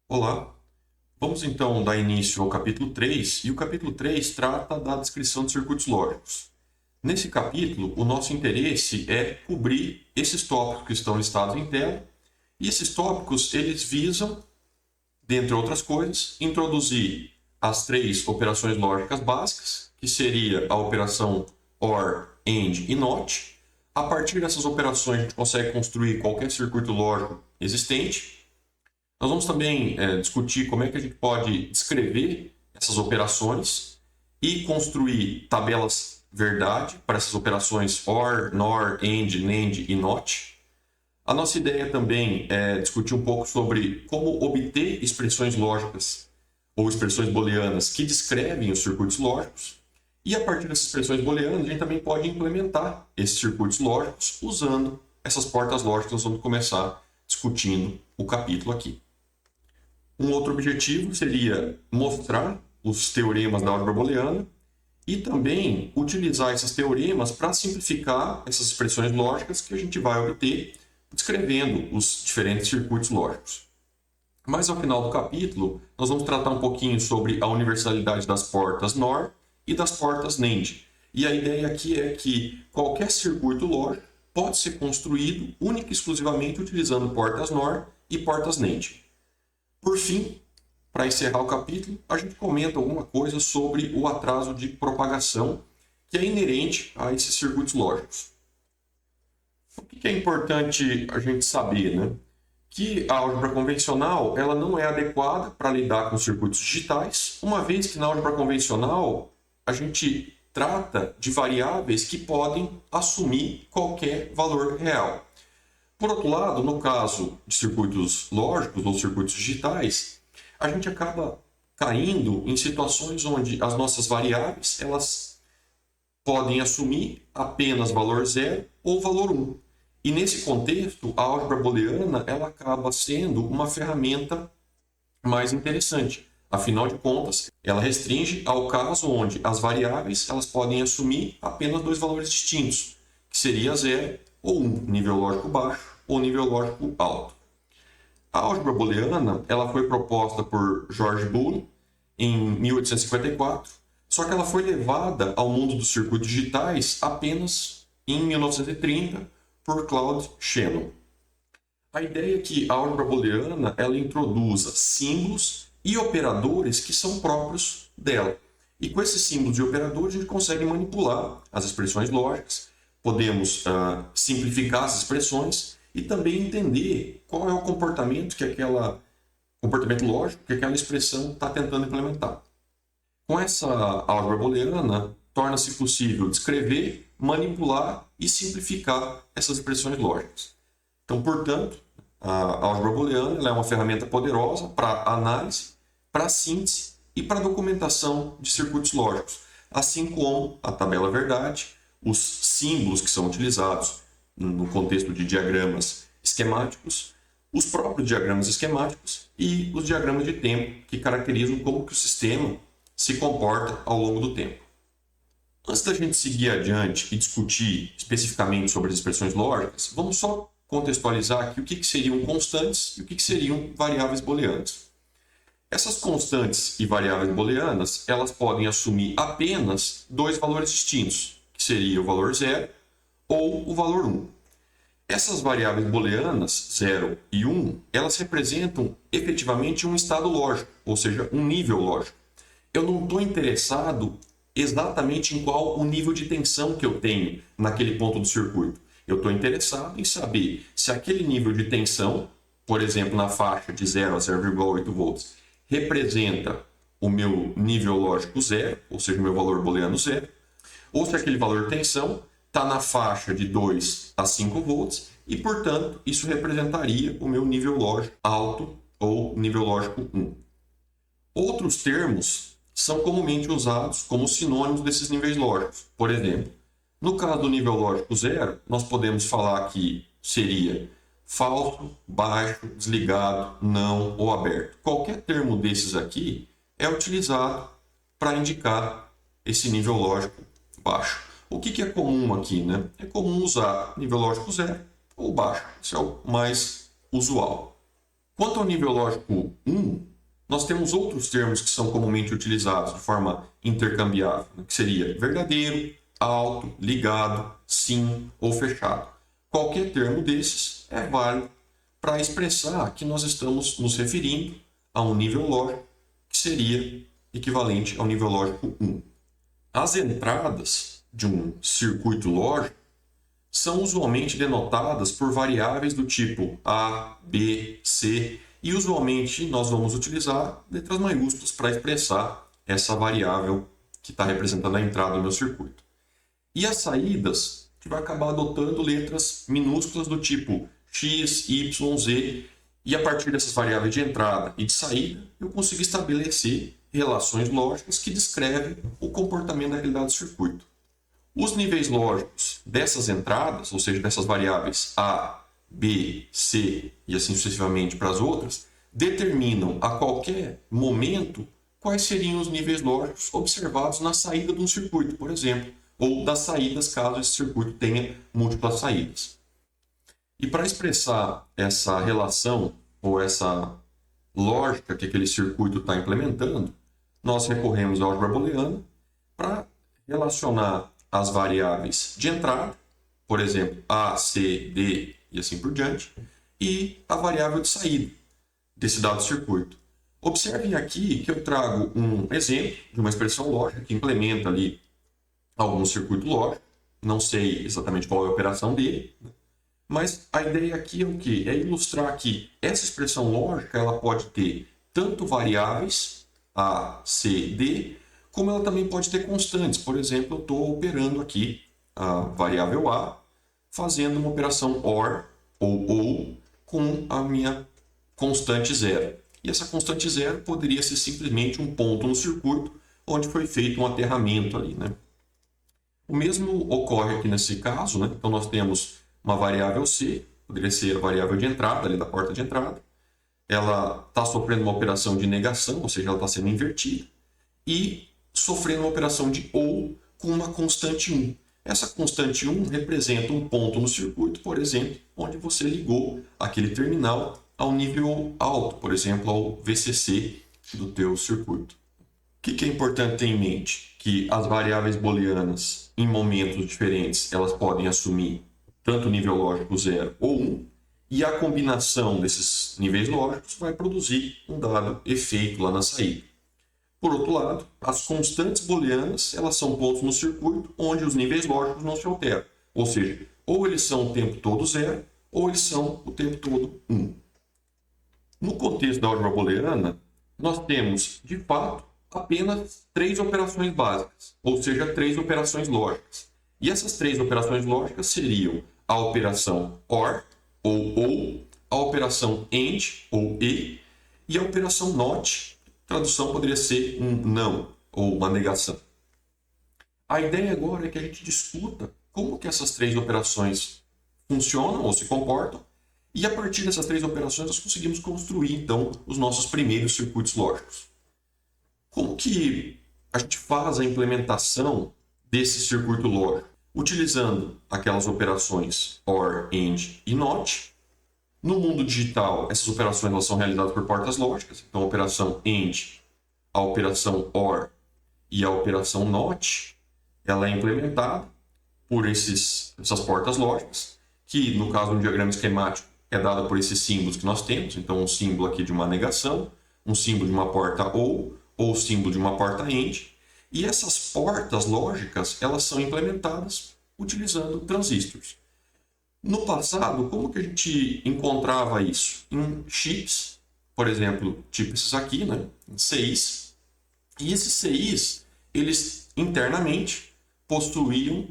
Olá, vamos então dar início ao capítulo 3, e o capítulo 3 trata da descrição de circuitos lógicos. Nesse capítulo, o nosso interesse é cobrir esses tópicos que estão listados em tela, e esses tópicos eles visam, dentre outras coisas, introduzir as três operações lógicas básicas, que seria a operação OR, AND e NOT. A partir dessas operações, a gente consegue construir qualquer circuito lógico existente. Nós vamos também discutir como é que a gente pode descrever essas operações e construir tabelas verdade para essas operações OR, NOR, AND, NAND e NOT. A nossa ideia também é discutir um pouco sobre como obter expressões lógicas ou expressões booleanas que descrevem os circuitos lógicos. E a partir dessas expressões booleanas, a gente também pode implementar esses circuitos lógicos usando essas portas lógicas. Nós vamos começar discutindo o capítulo aqui. Um outro objetivo seria mostrar os teoremas da álgebra booleana e também utilizar esses teoremas para simplificar essas expressões lógicas que a gente vai obter descrevendo os diferentes circuitos lógicos. Mas ao final do capítulo, nós vamos tratar um pouquinho sobre a universalidade das portas NOR e das portas NAND. E a ideia aqui é que qualquer circuito lógico pode ser construído única e exclusivamente utilizando portas NOR e portas NAND. Por fim, para encerrar o capítulo, a gente comenta alguma coisa sobre o atraso de propagação que é inerente a esses circuitos lógicos. O que é importante a gente saber, né? Que a álgebra convencional ela não é adequada para lidar com circuitos digitais, uma vez que na álgebra convencional a gente trata de variáveis que podem assumir qualquer valor real. Por outro lado, no caso de circuitos lógicos ou circuitos digitais, a gente acaba caindo em situações onde as nossas variáveis elas podem assumir apenas valor 0 ou valor 1. E nesse contexto, a álgebra booleana ela acaba sendo uma ferramenta mais interessante. Afinal de contas, ela restringe ao caso onde as variáveis elas podem assumir apenas dois valores distintos, que seria 0 ou 1, nível lógico baixo ou nível lógico alto. A álgebra booleana ela foi proposta por George Boole em 1854, só que ela foi levada ao mundo dos circuitos digitais apenas em 1930 por Claude Shannon. A ideia é que a álgebra booleana ela introduza símbolos e operadores que são próprios dela. E com esses símbolos e operadores a gente consegue manipular as expressões lógicas, podemos simplificar as expressões e também entender qual é o comportamento lógico que aquela expressão está tentando implementar. Com essa álgebra booleana, torna-se possível descrever, manipular e simplificar essas expressões lógicas. Então, portanto, a álgebra booleana é uma ferramenta poderosa para análise, para síntese e para documentação de circuitos lógicos, assim como a tabela verdade, os símbolos que são utilizados no contexto de diagramas esquemáticos, os próprios diagramas esquemáticos e os diagramas de tempo, que caracterizam como que o sistema se comporta ao longo do tempo. Antes da gente seguir adiante e discutir especificamente sobre as expressões lógicas, vamos só contextualizar aqui o que seriam constantes e o que seriam variáveis booleanas. Essas constantes e variáveis booleanas, elas podem assumir apenas dois valores distintos, que seria o valor 0 ou o valor 1. Essas variáveis booleanas, 0 e 1, elas representam efetivamente um estado lógico, ou seja, um nível lógico. Eu não estou interessado exatamente em qual o nível de tensão que eu tenho naquele ponto do circuito. Eu estou interessado em saber se aquele nível de tensão, por exemplo, na faixa de 0 a 0,8 volts, representa o meu nível lógico 0, ou seja, o meu valor booleano 0, ou se aquele valor de tensão está na faixa de 2 a 5 volts e, portanto, isso representaria o meu nível lógico alto ou nível lógico 1. Outros termos são comumente usados como sinônimos desses níveis lógicos. Por exemplo, no caso do nível lógico 0, nós podemos falar que seria falso, baixo, desligado, não ou aberto. Qualquer termo desses aqui é utilizado para indicar esse nível lógico baixo. O que é comum aqui, né? É comum usar nível lógico 0 ou baixo. Isso é o mais usual. Quanto ao nível lógico 1, nós temos outros termos que são comumente utilizados de forma intercambiável, que seria verdadeiro, alto, ligado, sim ou fechado. Qualquer termo desses é válido para expressar que nós estamos nos referindo a um nível lógico que seria equivalente ao nível lógico 1. As entradas de um circuito lógico são usualmente denotadas por variáveis do tipo A, B, C, e usualmente nós vamos utilizar letras maiúsculas para expressar essa variável que está representando a entrada do meu circuito. E as saídas, que vai acabar adotando letras minúsculas do tipo X, Y, Z, e a partir dessas variáveis de entrada e de saída, eu consigo estabelecer relações lógicas que descrevem o comportamento daquele dado circuito. Os níveis lógicos dessas entradas, ou seja, dessas variáveis A, B, C e assim sucessivamente para as outras, determinam a qualquer momento quais seriam os níveis lógicos observados na saída de um circuito, por exemplo, ou das saídas caso esse circuito tenha múltiplas saídas. E para expressar essa relação ou essa lógica que aquele circuito está implementando, nós recorremos à álgebra booleana para relacionar as variáveis de entrada, por exemplo, A, C, D e assim por diante, e a variável de saída desse dado circuito. Observem aqui que eu trago um exemplo de uma expressão lógica que implementa ali algum circuito lógico, não sei exatamente qual é a operação dele, mas a ideia aqui é o quê? É ilustrar que essa expressão lógica ela pode ter tanto variáveis A, C, D, como ela também pode ter constantes. Por exemplo, eu estou operando aqui a variável A, fazendo uma operação OR ou com a minha constante zero. E essa constante zero poderia ser simplesmente um ponto no circuito onde foi feito um aterramento ali, né? O mesmo ocorre aqui nesse caso, né? Então nós temos uma variável C, poderia ser a variável de entrada, ali da porta de entrada. Ela está sofrendo uma operação de negação, ou seja, ela está sendo invertida. E sofrendo uma operação de OR com uma constante 1. Essa constante 1 representa um ponto no circuito, por exemplo, onde você ligou aquele terminal ao nível alto, por exemplo, ao VCC do teu circuito. O que é importante ter em mente? Que as variáveis booleanas, em momentos diferentes, elas podem assumir tanto o nível lógico 0 ou 1, e a combinação desses níveis lógicos vai produzir um dado efeito lá na saída. Por outro lado, as constantes booleanas, elas são pontos no circuito onde os níveis lógicos não se alteram. Ou seja, ou eles são o tempo todo 0, ou eles são o tempo todo 1. No contexto da álgebra booleana, nós temos, de fato, apenas 3 operações básicas, ou seja, 3 operações lógicas. E essas 3 operações lógicas seriam a operação OR, ou, a operação AND, ou e a operação NOT. Tradução poderia ser um não, ou uma negação. A ideia agora é que a gente discuta como que essas 3 operações funcionam ou se comportam, e a partir dessas 3 operações nós conseguimos construir, então, os nossos primeiros circuitos lógicos. Como que a gente faz a implementação desse circuito lógico? Utilizando aquelas operações OR, AND e NOT. No mundo digital, essas operações elas são realizadas por portas lógicas. Então, a operação AND, a operação OR e a operação NOT, ela é implementada por essas portas lógicas, que no caso do diagrama esquemático é dada por esses símbolos que nós temos. Então, um símbolo aqui de uma negação, um símbolo de uma porta ou o símbolo de uma porta AND. E essas portas lógicas, elas são implementadas utilizando transistores. No passado, como que a gente encontrava isso? Em chips, por exemplo, tipo esses aqui, né? Em CIs. E esses CIs, eles internamente possuíam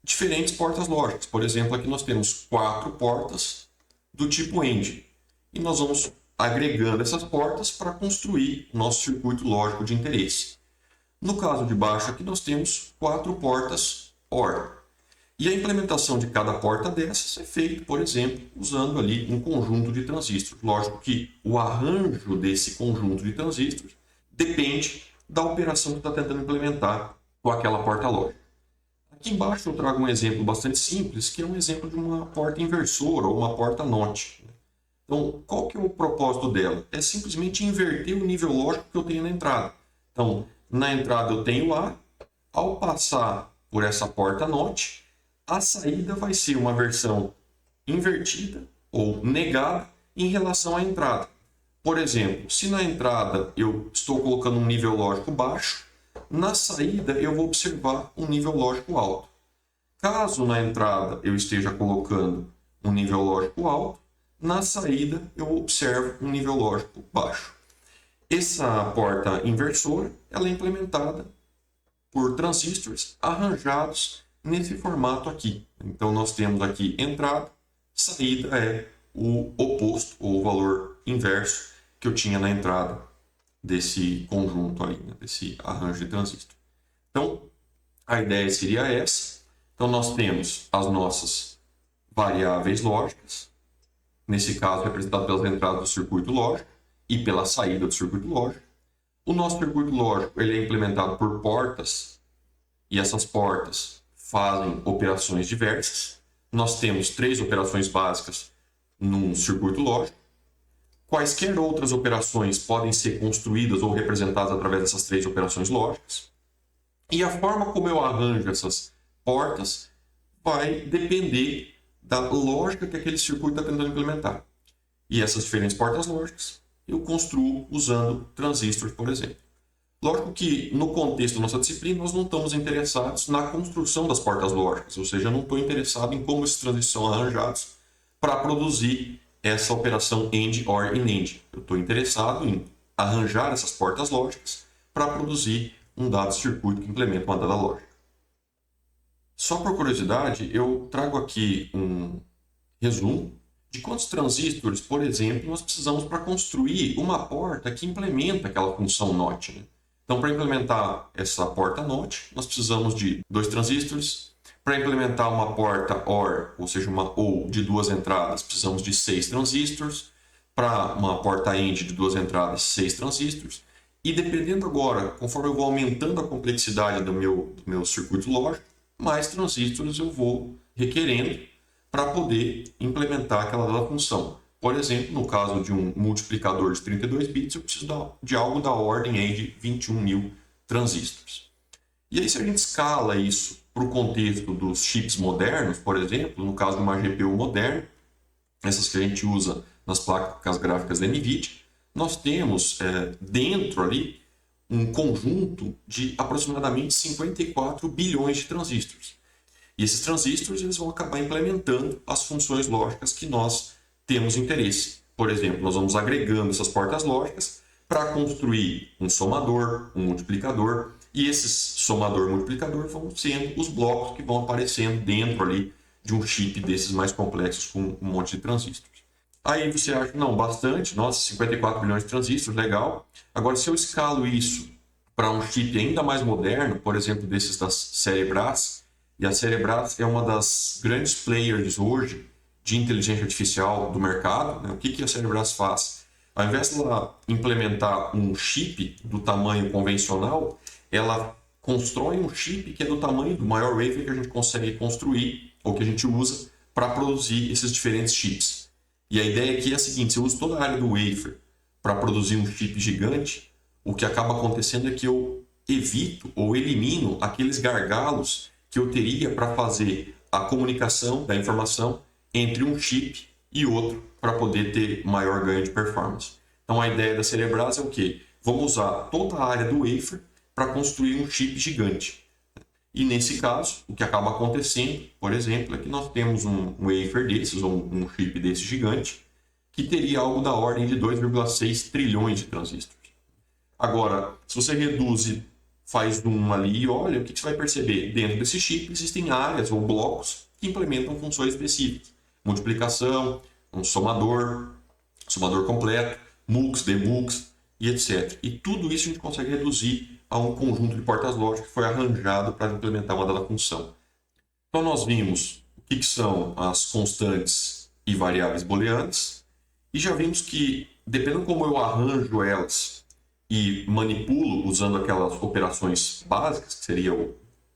diferentes portas lógicas. Por exemplo, aqui nós temos 4 portas do tipo AND. E nós vamos agregando essas portas para construir nosso circuito lógico de interesse. No caso de baixo aqui nós temos 4 portas OR. E a implementação de cada porta dessas é feita, por exemplo, usando ali um conjunto de transistores. Lógico que o arranjo desse conjunto de transistores depende da operação que está tentando implementar com aquela porta lógica. Aqui embaixo eu trago um exemplo bastante simples, que é um exemplo de uma porta inversora ou uma porta NOT. Então, qual que é o propósito dela? É simplesmente inverter o nível lógico que eu tenho na entrada. Então, na entrada eu tenho A, ao passar por essa porta NOT, a saída vai ser uma versão invertida ou negada em relação à entrada. Por exemplo, se na entrada eu estou colocando um nível lógico baixo, na saída eu vou observar um nível lógico alto. Caso na entrada eu esteja colocando um nível lógico alto, na saída eu observo um nível lógico baixo. Essa porta inversora ela é implementada por transistores arranjados nesse formato aqui. Então nós temos aqui entrada, saída é o oposto ou o valor inverso que eu tinha na entrada desse conjunto ali, né, desse arranjo de transistor. Então a ideia seria essa. Então nós temos as nossas variáveis lógicas, nesse caso representado pelas entradas do circuito lógico e pela saída do circuito lógico. O nosso circuito lógico ele é implementado por portas e essas portas fazem operações diversas. Nós temos 3 operações básicas num circuito lógico. Quaisquer outras operações podem ser construídas ou representadas através dessas 3 operações lógicas. E a forma como eu arranjo essas portas vai depender da lógica que aquele circuito está tentando implementar. E essas diferentes portas lógicas eu construo usando transistores, por exemplo. Lógico que no contexto da nossa disciplina nós não estamos interessados na construção das portas lógicas, ou seja, eu não estou interessado em como esses transistores são arranjados para produzir essa operação AND, OR e NAND. Eu estou interessado em arranjar essas portas lógicas para produzir um dado circuito que implementa uma dada lógica. Só por curiosidade, eu trago aqui um resumo de quantos transistores, por exemplo, nós precisamos para construir uma porta que implementa aquela função NOT. Né? Então, para implementar essa porta NOT, nós precisamos de 2 transistores. Para implementar uma porta OR, ou seja, uma OR de 2 entradas, precisamos de 6 transistores. Para uma porta AND de 2 entradas, 6 transistores. E dependendo agora, conforme eu vou aumentando a complexidade do meu circuito lógico, mais transistores eu vou requerendo para poder implementar aquela dada função. Por exemplo, no caso de um multiplicador de 32 bits, eu preciso de algo da ordem aí de 21.000 transistores. E aí, se a gente escala isso para o contexto dos chips modernos, por exemplo, no caso de uma GPU moderna, essas que a gente usa nas placas gráficas da NVIDIA, nós temos dentro ali um conjunto de aproximadamente 54 bilhões de transistores. E esses transistores eles vão acabar implementando as funções lógicas que nós temos interesse. Por exemplo, nós vamos agregando essas portas lógicas para construir um somador, um multiplicador, e esses somador e multiplicador vão sendo os blocos que vão aparecendo dentro ali de um chip desses mais complexos com um monte de transistores. Aí você acha, não, bastante, nossa, 54 bilhões de transistores, legal. Agora, se eu escalo isso para um chip ainda mais moderno, por exemplo, desses das Cerebras, e a Cerebras é uma das grandes players hoje de inteligência artificial do mercado, né? O que a Cerebras faz? Ao invés de ela implementar um chip do tamanho convencional, ela constrói um chip que é do tamanho do maior wafer que a gente consegue construir, ou que a gente usa para produzir esses diferentes chips. E a ideia aqui é a seguinte, se eu uso toda a área do wafer para produzir um chip gigante, o que acaba acontecendo é que eu evito ou elimino aqueles gargalos que eu teria para fazer a comunicação da informação entre um chip e outro para poder ter maior ganho de performance. Então a ideia da Cerebras é o quê? Vamos usar toda a área do wafer para construir um chip gigante. E nesse caso, o que acaba acontecendo, por exemplo, é que nós temos um wafer desses, ou um chip desse gigante, que teria algo da ordem de 2,6 trilhões de transistores. Agora, se você reduz e faz um ali e olha, o que você vai perceber? Dentro desse chip existem áreas ou blocos que implementam funções específicas. Multiplicação, um somador completo, MUX, DMUX e etc. E tudo isso a gente consegue reduzir a um conjunto de portas lógicas que foi arranjado para implementar uma dada função. Então nós vimos o que são as constantes e variáveis booleanas e já vimos que, dependendo como eu arranjo elas e manipulo usando aquelas operações básicas, que seria o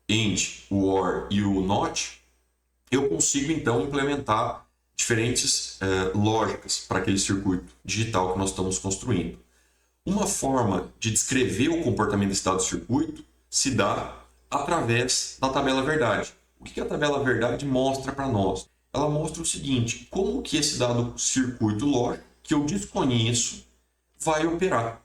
AND, o OR e o NOT, eu consigo então implementar diferentes lógicas para aquele circuito digital que nós estamos construindo. Uma forma de descrever o comportamento desse dado circuito se dá através da tabela verdade. O que a tabela verdade mostra para nós? Ela mostra o seguinte: como que esse dado circuito lógico, que eu desconheço, vai operar.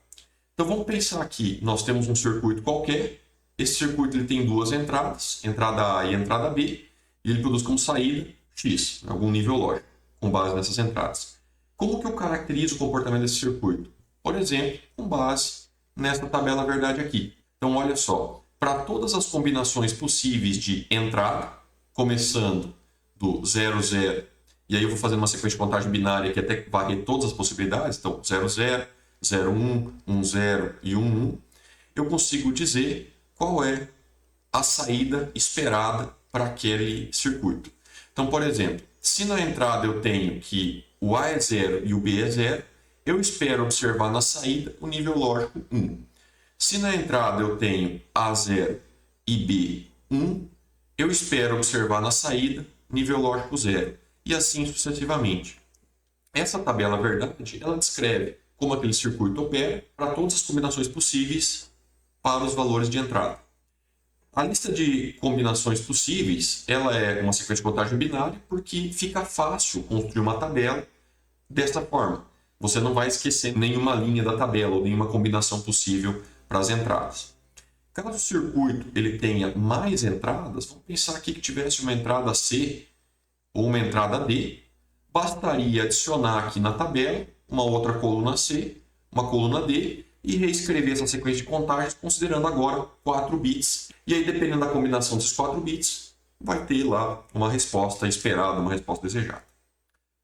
Então vamos pensar aqui, nós temos um circuito qualquer, esse circuito ele tem duas entradas, entrada A e entrada B, e ele produz como saída X, algum nível lógico, com base nessas entradas. Como que eu caracterizo o comportamento desse circuito? Por exemplo, com base nessa tabela verdade aqui. Então olha só, para todas as combinações possíveis de entrada, começando do 0, 0, e aí eu vou fazer uma sequência de contagem binária que até varrer todas as possibilidades, então 0, 0, 0, 1, 1, 0 e 1, 1, eu consigo dizer qual é a saída esperada para aquele circuito. Então, por exemplo, se na entrada eu tenho que o A é 0 e o B é 0, eu espero observar na saída o nível lógico 1. Se na entrada eu tenho A 0 e B 1, eu espero observar na saída nível lógico 0. E assim sucessivamente. Essa tabela verdade, ela descreve como aquele circuito opera para todas as combinações possíveis para os valores de entrada. A lista de combinações possíveis, ela é uma sequência de contagem binária porque fica fácil construir uma tabela dessa forma. Você não vai esquecer nenhuma linha da tabela ou nenhuma combinação possível para as entradas. Caso o circuito ele tenha mais entradas, vamos pensar aqui que tivesse uma entrada C ou uma entrada D, bastaria adicionar aqui na tabela uma outra coluna C, uma coluna D e reescrever essa sequência de contagens considerando agora 4 bits. E aí, dependendo da combinação desses 4 bits, vai ter lá uma resposta esperada, uma resposta desejada.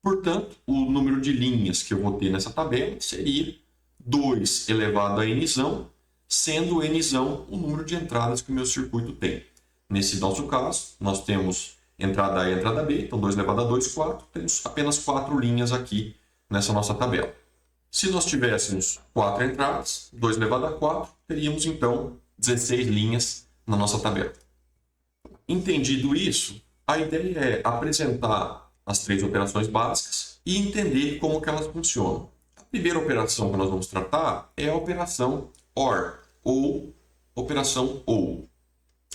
Portanto, o número de linhas que eu vou ter nessa tabela seria 2 elevado a nzão, sendo nzão o número de entradas que o meu circuito tem. Nesse nosso caso, nós temos entrada A e entrada B, então 2 elevado a 2, 4. Temos apenas 4 linhas aqui nessa nossa tabela. Se nós tivéssemos 4 entradas, 2 elevado a 4, teríamos então 16 linhas na nossa tabela. Entendido isso, a ideia é apresentar as 3 operações básicas e entender como que elas funcionam. A primeira operação que nós vamos tratar é a operação OR, ou operação OU.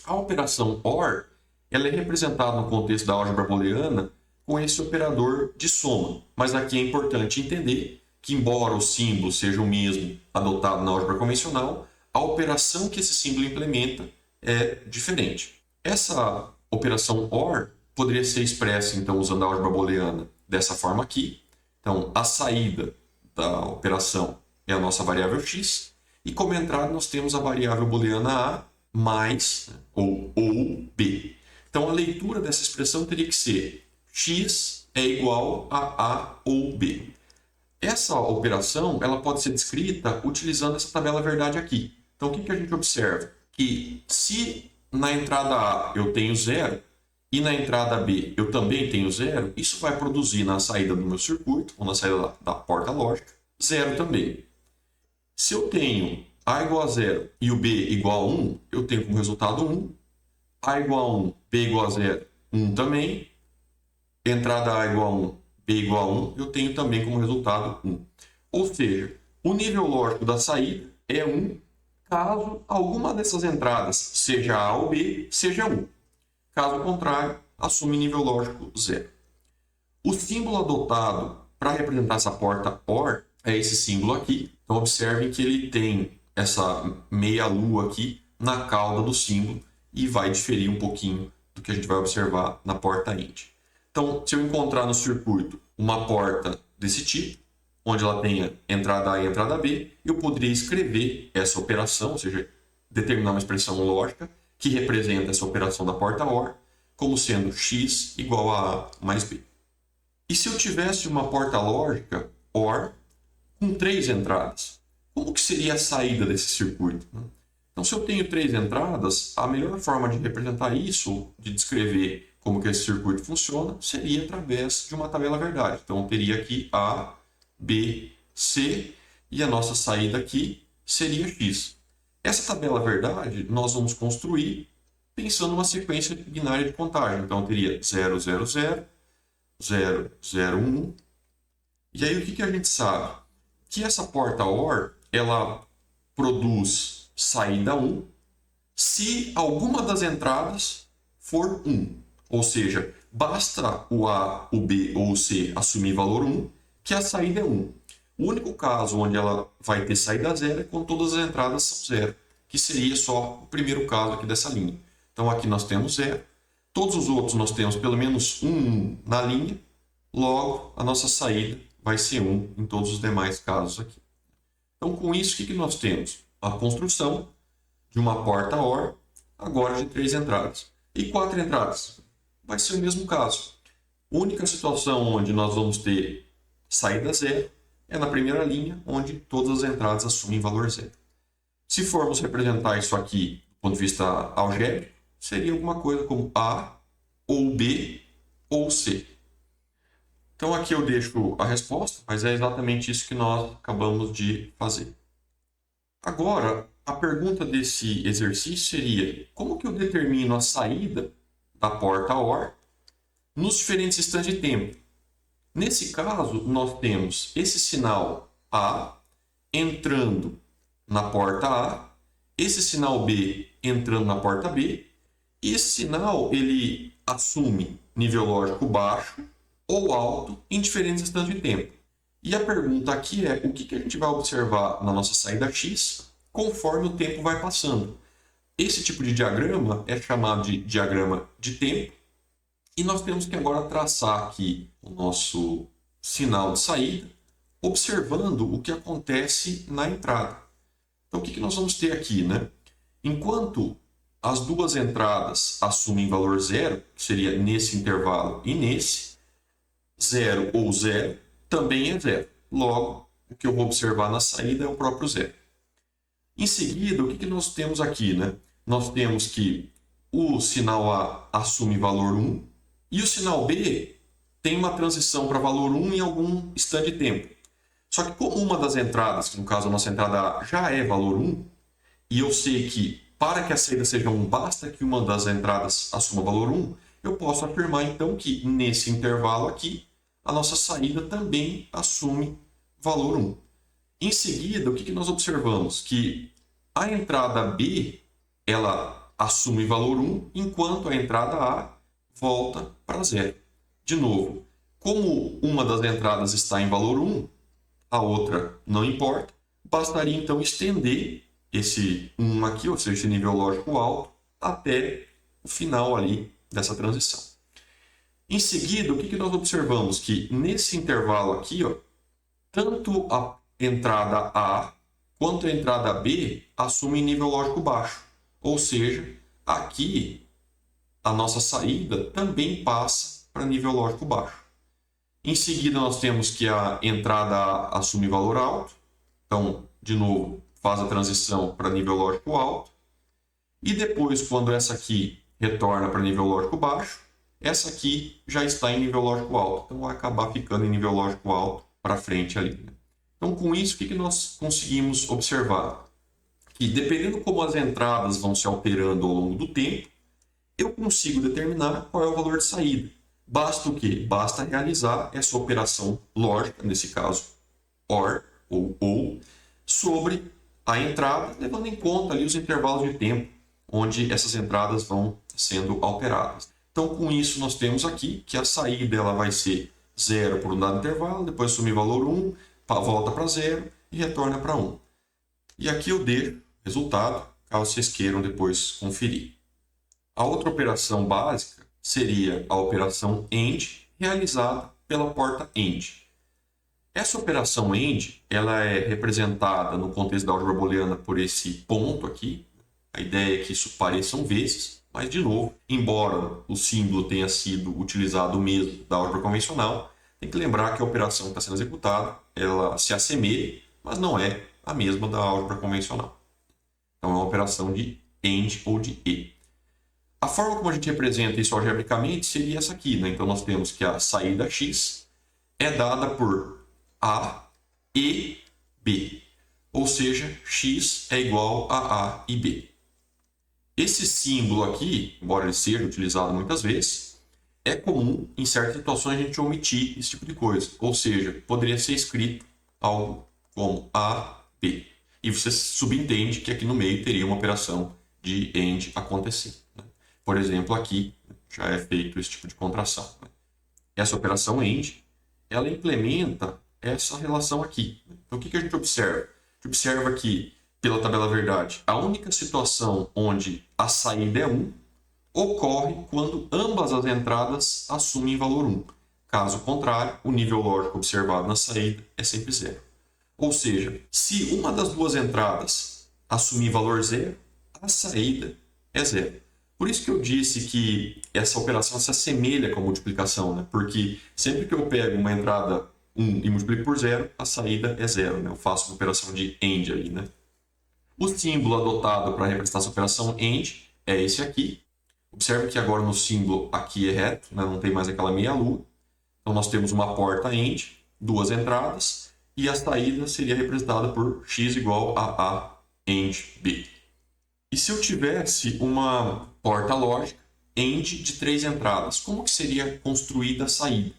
A operação OR ela é representada no contexto da álgebra booleana com esse operador de soma, mas aqui é importante entender que, embora o símbolo seja o mesmo adotado na álgebra convencional, a operação que esse símbolo implementa é diferente. Essa operação OR poderia ser expressa, então, usando a álgebra booleana dessa forma aqui. Então, a saída da operação é a nossa variável x, e como entrada nós temos a variável booleana A mais, ou B. Então, a leitura dessa expressão teria que ser x é igual a A ou B. Essa operação ela pode ser descrita utilizando essa tabela verdade aqui. Então, o que a gente observa? Que se na entrada A eu tenho 0 e na entrada B eu também tenho 0, isso vai produzir na saída do meu circuito, ou na saída da porta lógica, 0 também. Se eu tenho A igual a 0 e o B igual a 1, eu tenho como resultado 1. A igual a 1, B igual a 0, 1 também. Entrada A igual a 1, B igual a 1, eu tenho também como resultado 1. Ou seja, o nível lógico da saída é 1, caso alguma dessas entradas, seja A ou B, seja 1. Caso contrário, assume nível lógico 0. O símbolo adotado para representar essa porta OR é esse símbolo aqui. Então, observem que ele tem essa meia-lua aqui na cauda do símbolo e vai diferir um pouquinho do que a gente vai observar na porta END. Então, se eu encontrar no circuito uma porta desse tipo, onde ela tenha entrada A e entrada B, eu poderia escrever essa operação, ou seja, determinar uma expressão lógica que representa essa operação da porta OR, como sendo x igual a A mais B. E se eu tivesse uma porta lógica OR com 3 entradas, como que seria a saída desse circuito? Então, se eu tenho 3 entradas, a melhor forma de representar isso, de descrever como que esse circuito funciona, seria através de uma tabela verdade. Então, eu teria aqui A, B, C, e a nossa saída aqui seria x. Essa tabela verdade nós vamos construir pensando numa sequência binária de contagem. Então, eu teria 0, 0, 0, 0, 0, 1. E aí o que a gente sabe? Que essa porta OR, ela produz saída 1 se alguma das entradas for 1. Ou seja, basta o A, o B ou o C assumir valor 1, que a saída é 1. O único caso onde ela vai ter saída 0 é quando todas as entradas são 0, que seria só o primeiro caso aqui dessa linha. Então aqui nós temos 0. Todos os outros nós temos pelo menos 1 na linha. Logo, a nossa saída vai ser 1 em todos os demais casos aqui. Então, com isso, o que nós temos? A construção de uma porta OR, agora de 3 entradas. E 4 entradas? Vai ser o mesmo caso. A única situação onde nós vamos ter saída 0 é na primeira linha, onde todas as entradas assumem valor 0. Se formos representar isso aqui do ponto de vista algébrico, seria alguma coisa como A, ou B, ou C. Então aqui eu deixo a resposta, mas é exatamente isso que nós acabamos de fazer. Agora, a pergunta desse exercício seria: como que eu determino a saída da porta OR nos diferentes instantes de tempo? Nesse caso, nós temos esse sinal A entrando na porta A, esse sinal B entrando na porta B, e esse sinal ele assume nível lógico baixo ou alto em diferentes instantes de tempo. E a pergunta aqui é: o que a gente vai observar na nossa saída X conforme o tempo vai passando? Esse tipo de diagrama é chamado de diagrama de tempo, e nós temos que agora traçar aqui o nosso sinal de saída, observando o que acontece na entrada. Então, o que nós vamos ter aqui, né? Enquanto as duas entradas assumem valor 0, que seria nesse intervalo e nesse, 0 ou 0 também é 0. Logo, o que eu vou observar na saída é o próprio 0. Em seguida, o que nós temos aqui, né? Nós temos que o sinal A assume valor 1 e o sinal B tem uma transição para valor 1 em algum instante de tempo. Só que como uma das entradas, que no caso a nossa entrada A já é valor 1, e eu sei que para que a saída seja 1, basta que uma das entradas assuma valor 1, eu posso afirmar então que nesse intervalo aqui, a nossa saída também assume valor 1. Em seguida, o que nós observamos? Que a entrada B, ela assume valor 1, enquanto a entrada A volta para 0. De novo, como uma das entradas está em valor 1, a outra não importa, bastaria então estender esse 1 aqui, ou seja, esse nível lógico alto, até o final ali dessa transição. Em seguida, o que nós observamos? Que nesse intervalo aqui, ó, tanto a entrada A quanto a entrada B assumem nível lógico baixo. Ou seja, aqui a nossa saída também passa para nível lógico baixo. Em seguida, nós temos que a entrada A assume valor alto. Então, de novo, faz a transição para nível lógico alto. E depois, quando essa aqui retorna para nível lógico baixo, essa aqui já está em nível lógico alto. Então, vai acabar ficando em nível lógico alto para frente ali. Então, com isso, o que nós conseguimos observar? Que dependendo como as entradas vão se alterando ao longo do tempo, eu consigo determinar qual é o valor de saída. Basta o quê? Basta realizar essa operação lógica, nesse caso OR ou sobre a entrada, levando em conta ali os intervalos de tempo onde essas entradas vão sendo alteradas. Então, com isso, nós temos aqui que a saída ela vai ser 0 por um dado intervalo, depois assumir valor 1, volta para 0 e retorna para 1. E aqui eu deixo o resultado, caso vocês queiram depois conferir. A outra operação básica seria a operação AND, realizada pela porta AND. Essa operação AND ela é representada no contexto da álgebra booleana por esse ponto aqui. A ideia é que isso pareçam vezes, mas, de novo, embora o símbolo tenha sido utilizado mesmo da álgebra convencional, tem que lembrar que a operação que está sendo executada ela se assemelha, mas não é a mesma da álgebra convencional. Então, é uma operação de AND ou de E. A forma como a gente representa isso algebricamente seria essa aqui, né? Então, nós temos que a saída X é dada por A e B, ou seja, X é igual a A e B. Esse símbolo aqui, embora ele seja utilizado muitas vezes, é comum, em certas situações, a gente omitir esse tipo de coisa. Ou seja, poderia ser escrito algo como A, B. E você subentende que aqui no meio teria uma operação de AND acontecendo. Né? Por exemplo, aqui já é feito esse tipo de contração. Né? Essa operação AND, ela implementa essa relação aqui. Então, o que a gente observa? A gente observa que, pela tabela verdade, a única situação onde a saída é 1 ocorre quando ambas as entradas assumem valor 1. Caso contrário, o nível lógico observado na saída é sempre 0. Ou seja, se uma das duas entradas assumir valor 0, a saída é 0. Por isso que eu disse que essa operação se assemelha com a multiplicação, né? Porque sempre que eu pego uma entrada 1 e multiplico por 0, a saída é 0. Né? Eu faço uma operação de AND ali. Né? O símbolo adotado para representar essa operação AND é esse aqui. Observe que agora no símbolo aqui é reto, né? Não tem mais aquela meia-lua. Então nós temos uma porta AND, duas entradas, e a saída seria representada por x igual a A AND B. E se eu tivesse uma porta lógica AND de 3 entradas, como que seria construída a saída?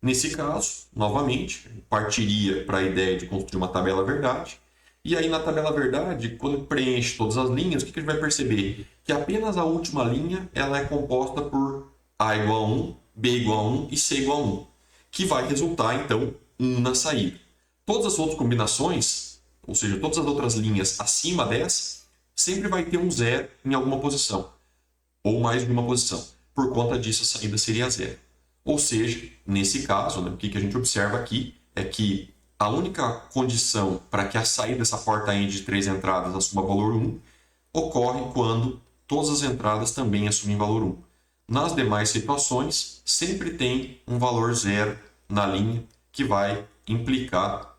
Nesse caso, novamente, partiria para a ideia de construir uma tabela verdade. E aí na tabela verdade, quando preenche todas as linhas, o que a gente vai perceber? Que apenas a última linha ela é composta por A igual a 1, B igual a 1 e C igual a 1, que vai resultar, então, 1 na saída. Todas as outras combinações, ou seja, todas as outras linhas acima dessa, sempre vai ter um 0 em alguma posição, ou mais de uma posição. Por conta disso, a saída seria 0. Ou seja, nesse caso, né, o que a gente observa aqui é que a única condição para que a saída dessa porta AND de 3 entradas assuma valor 1 ocorre quando todas as entradas também assumem valor 1. Nas demais situações, sempre tem um valor 0 na linha que vai implicar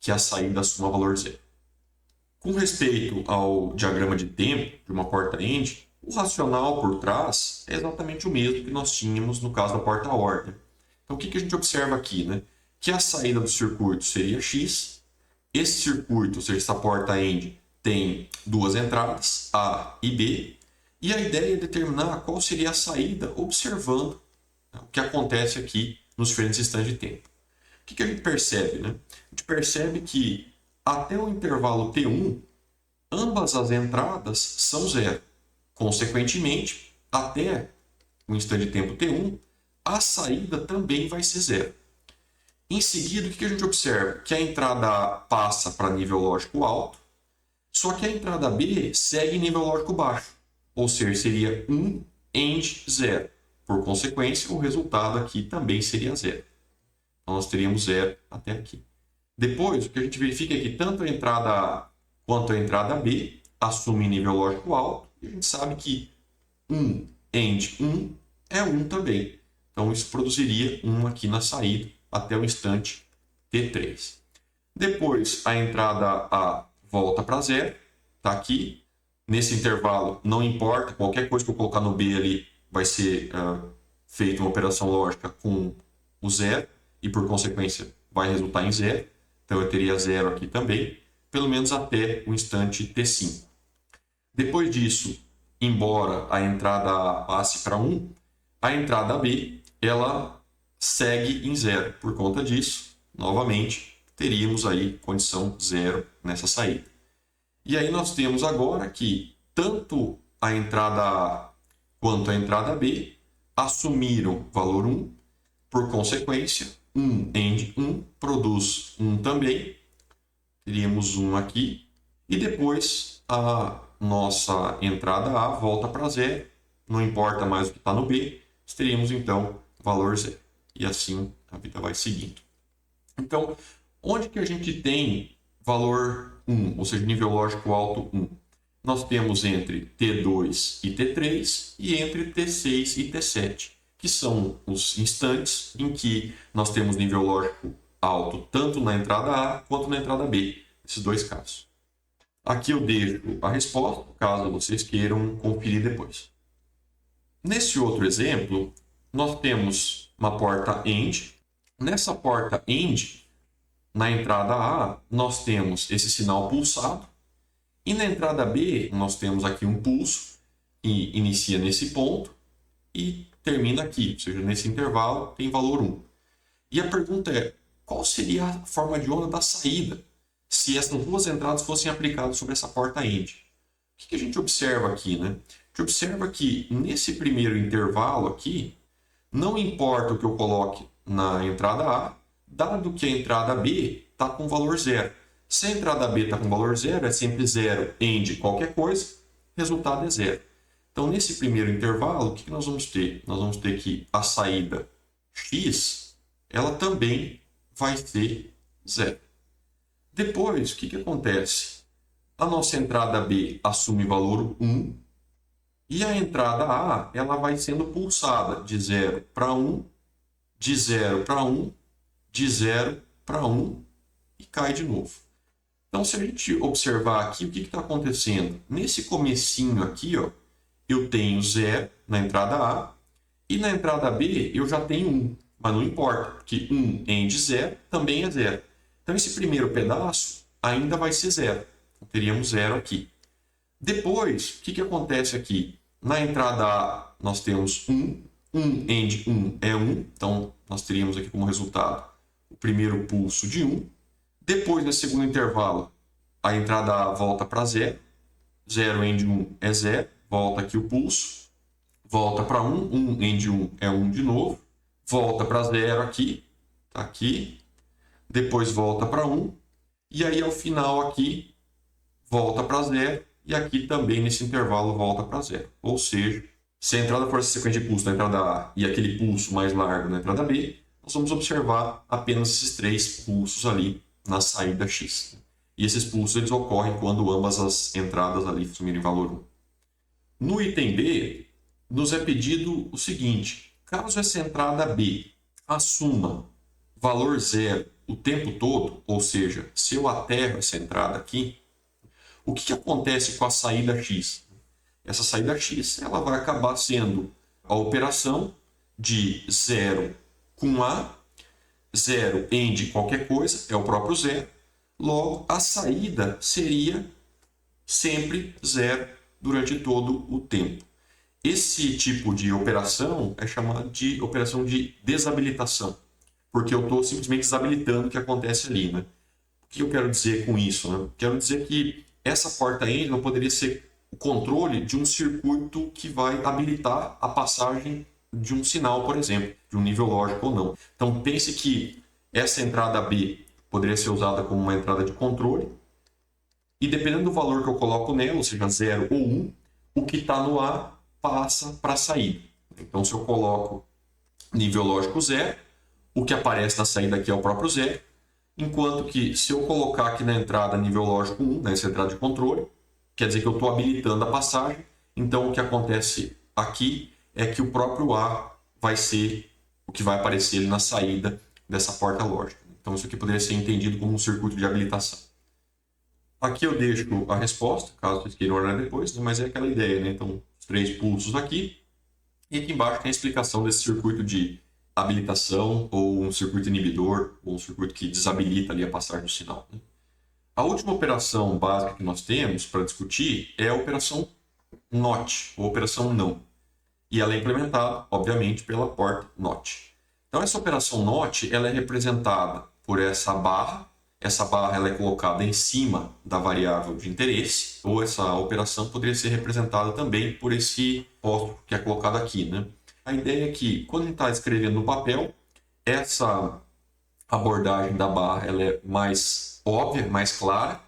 que a saída assuma valor 0. Com respeito ao diagrama de tempo de uma porta AND, o racional por trás é exatamente o mesmo que nós tínhamos no caso da porta OR. Então, o que a gente observa aqui? Né? Que a saída do circuito seria X. Esse circuito, ou seja, essa porta AND, tem duas entradas, A e B. E a ideia é determinar qual seria a saída observando, né, o que acontece aqui nos diferentes instantes de tempo. O que a gente percebe? Né? A gente percebe que até o intervalo T1, ambas as entradas são 0. Consequentemente, até o instante de tempo T1, a saída também vai ser 0. Em seguida, o que a gente observa? Que a entrada A passa para nível lógico alto, só que a entrada B segue nível lógico baixo, ou seja, seria 1 AND 0. Por consequência, o resultado aqui também seria 0. Então, nós teríamos 0 até aqui. Depois, o que a gente verifica é que tanto a entrada A quanto a entrada B assumem nível lógico alto, e a gente sabe que 1 AND 1 é 1 também. Então, isso produziria 1 aqui na saída até o instante T3. Depois, a entrada A volta para 0, está aqui. Nesse intervalo, não importa, qualquer coisa que eu colocar no B ali vai ser feita uma operação lógica com o 0, e por consequência vai resultar em 0. Então, eu teria 0 aqui também, pelo menos até o instante T5. Depois disso, embora a entrada A passe para 1, a entrada B ela segue em 0. Por conta disso, novamente, teríamos aí condição 0 nessa saída. E aí nós temos agora que tanto a entrada A quanto a entrada B assumiram valor 1. Por consequência, 1 AND 1 produz 1 também. Teríamos 1 aqui. E depois a nossa entrada A volta para 0. Não importa mais o que está no B. Teríamos então valor 0. E assim a vida vai seguindo. Então, onde que a gente tem valor 1, ou seja, nível lógico alto 1? Nós temos entre T2 e T3 e entre T6 e T7, que são os instantes em que nós temos nível lógico alto tanto na entrada A quanto na entrada B, nesses dois casos. Aqui eu deixo a resposta, caso vocês queiram conferir depois. Nesse outro exemplo, nós temos uma porta AND. Nessa porta AND, na entrada A, nós temos esse sinal pulsado. E na entrada B, nós temos aqui um pulso que inicia nesse ponto e termina aqui, ou seja, nesse intervalo tem valor 1. E a pergunta é, qual seria a forma de onda da saída se essas duas entradas fossem aplicadas sobre essa porta AND? O que a gente observa aqui, né? A gente observa que nesse primeiro intervalo aqui, não importa o que eu coloque na entrada A, dado que a entrada B está com valor 0. Se a entrada B está com valor 0, é sempre 0 AND qualquer coisa, resultado é 0. Então, nesse primeiro intervalo, o que nós vamos ter? Nós vamos ter que a saída X, ela também vai ser 0. Depois, o que acontece? A nossa entrada B assume valor 1 e a entrada A ela vai sendo pulsada de 0 para 1, de 0 para 1, de 0 para 1 e cai de novo. Então, se a gente observar aqui, o que está acontecendo? Nesse comecinho aqui, ó, eu tenho 0 na entrada A e na entrada B eu já tenho 1, mas não importa, porque 1 AND 0 também é 0. Então, esse primeiro pedaço ainda vai ser 0. Então, teríamos 0 aqui. Depois, o que acontece aqui? Na entrada A, nós temos 1. 1 AND 1 é 1. Então, nós teríamos aqui como resultado o primeiro pulso de 1. Depois, no segundo intervalo, a entrada A volta para 0. 0 AND 1 é 0. Volta aqui o pulso. Volta para 1. 1 AND 1 é 1 de novo. Volta para 0 aqui. Está aqui. Depois volta para 1. E aí, ao final aqui, volta para 0. E aqui também, nesse intervalo, volta para 0. Ou seja, se a entrada for essa sequência de pulso na entrada A e aquele pulso mais largo na entrada B, nós vamos observar apenas esses 3 pulsos ali na saída X. E esses pulsos eles ocorrem quando ambas as entradas ali assumirem valor 1. No item B, nos é pedido o seguinte: caso essa entrada B assuma valor 0 o tempo todo, ou seja, se eu aterro essa entrada aqui, o que acontece com a saída X? Essa saída X ela vai acabar sendo a operação de 0 com A, 0 AND qualquer coisa, é o próprio 0. Logo, a saída seria sempre 0 durante todo o tempo. Esse tipo de operação é chamado de operação de desabilitação, porque eu estou simplesmente desabilitando o que acontece ali, né? O que eu quero dizer com isso, né? Quero dizer que essa porta AND não poderia ser o controle de um circuito que vai habilitar a passagem de um sinal, por exemplo, de um nível lógico ou não. Então, pense que essa entrada B poderia ser usada como uma entrada de controle e dependendo do valor que eu coloco nela, ou seja, 0 ou 1, o que está no A passa para a saída. Então, se eu coloco nível lógico 0, o que aparece na saída aqui é o próprio 0, enquanto que se eu colocar aqui na entrada nível lógico 1, nessa entrada de controle, quer dizer que eu estou habilitando a passagem, então o que acontece aqui é que o próprio A vai ser o que vai aparecer na saída dessa porta lógica. Então isso aqui poderia ser entendido como um circuito de habilitação. Aqui eu deixo a resposta, caso vocês queiram olhar depois, né? Mas é aquela ideia, né? Então, os 3 pulsos aqui, e aqui embaixo tem a explicação desse circuito de habilitação, ou um circuito inibidor, ou um circuito que desabilita ali a passagem do sinal, né? A última operação básica que nós temos para discutir é a operação NOT, ou operação não. E ela é implementada, obviamente, pela porta NOT. Então, essa operação NOT ela é representada por essa barra. Essa barra ela é colocada em cima da variável de interesse, ou essa operação poderia ser representada também por esse apóstrofo que é colocado aqui, né? A ideia é que, quando a gente está escrevendo no papel, essa abordagem da barra ela é mais óbvia, mais clara,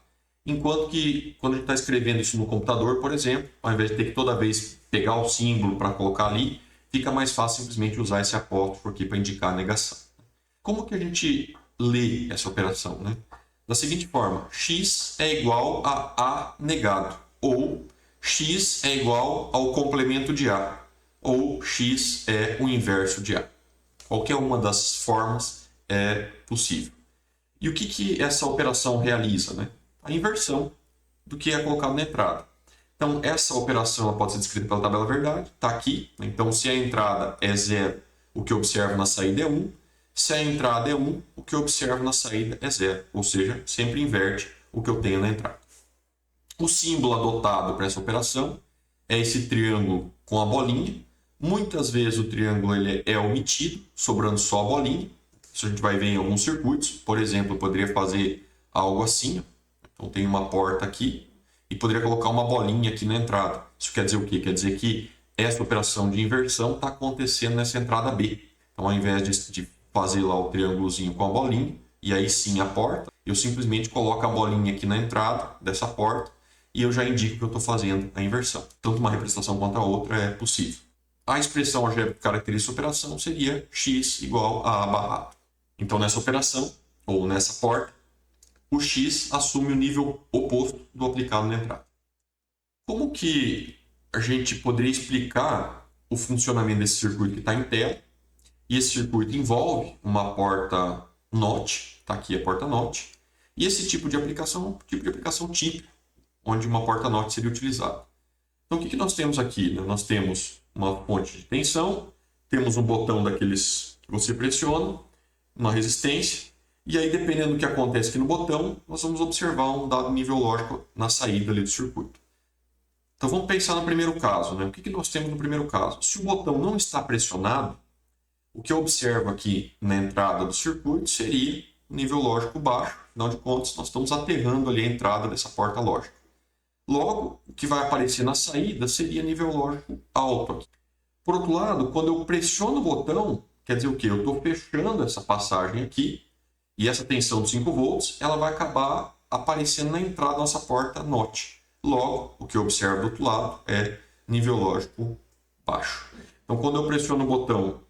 enquanto que quando a gente está escrevendo isso no computador, por exemplo, ao invés de ter que toda vez pegar o símbolo para colocar ali, fica mais fácil simplesmente usar esse apóstrofo aqui para indicar a negação. Como que a gente lê essa operação, né? Da seguinte forma: x é igual a A negado, ou x é igual ao complemento de A, ou x é o inverso de A. Qualquer uma das formas é possível. E o que essa operação realiza, né? A inversão do que é colocado na entrada. Então, essa operação ela pode ser descrita pela tabela verdade, está aqui. Então, se a entrada é 0, o que eu observo na saída é 1. Se a entrada é 1, o que eu observo na saída é 0. Ou seja, sempre inverte o que eu tenho na entrada. O símbolo adotado para essa operação é esse triângulo com a bolinha, Muitas vezes o triângulo ele é omitido, sobrando só a bolinha. Isso a gente vai ver em alguns circuitos. Por exemplo, eu poderia fazer algo assim. Então, tem uma porta aqui e poderia colocar uma bolinha aqui na entrada. Isso quer dizer o quê? Quer dizer que essa operação de inversão está acontecendo nessa entrada B. Então, ao invés de fazer lá o triângulozinho com a bolinha, e aí sim a porta, eu simplesmente coloco a bolinha aqui na entrada dessa porta e eu já indico que eu estou fazendo a inversão. Tanto uma representação quanto a outra é possível. A expressão algébrica que caracteriza essa operação seria x igual a barrado. Então, nessa operação, ou nessa porta, o x assume o nível oposto do aplicado na entrada. Como que a gente poderia explicar o funcionamento desse circuito que está em tela? E esse circuito envolve uma porta NOT, está aqui a porta NOT, e esse tipo de aplicação é um tipo de aplicação típico, onde uma porta NOT seria utilizada. Então, o que nós temos aqui? Nós temos uma fonte de tensão, temos um botão daqueles que você pressiona, uma resistência, e aí, dependendo do que acontece aqui no botão, nós vamos observar um dado nível lógico na saída ali do circuito. Então, vamos pensar no primeiro caso. O que nós temos no primeiro caso? Se o botão não está pressionado, o que eu observo aqui na entrada do circuito seria um nível lógico baixo. Afinal de contas, nós estamos aterrando ali a entrada dessa porta lógica. Logo, o que vai aparecer na saída seria nível lógico alto aqui. Por outro lado, quando eu pressiono o botão, quer dizer o quê? Eu estou fechando essa passagem aqui e essa tensão de 5 volts ela vai acabar aparecendo na entrada da nossa porta NOT. Logo, o que eu observo do outro lado é nível lógico baixo. Então, quando eu pressiono o botão,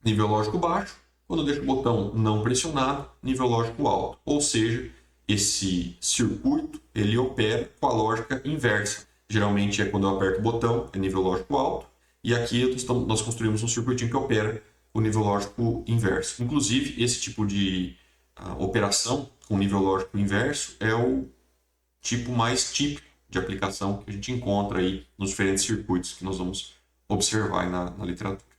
nível lógico baixo. Quando eu deixo o botão não pressionado, nível lógico alto. Ou seja, esse circuito ele opera com a lógica inversa. Geralmente é quando eu aperto o botão, é nível lógico alto. E aqui nós construímos um circuitinho que opera o nível lógico inverso. Inclusive, esse tipo de operação com nível lógico inverso é o tipo mais típico de aplicação que a gente encontra aí nos diferentes circuitos que nós vamos observar aí na literatura.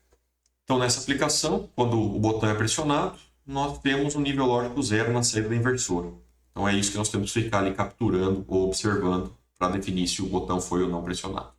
Então, nessa aplicação, quando o botão é pressionado, nós temos um nível lógico zero na saída da inversora. Então, é isso que nós temos que ficar ali capturando ou observando para definir se o botão foi ou não pressionado.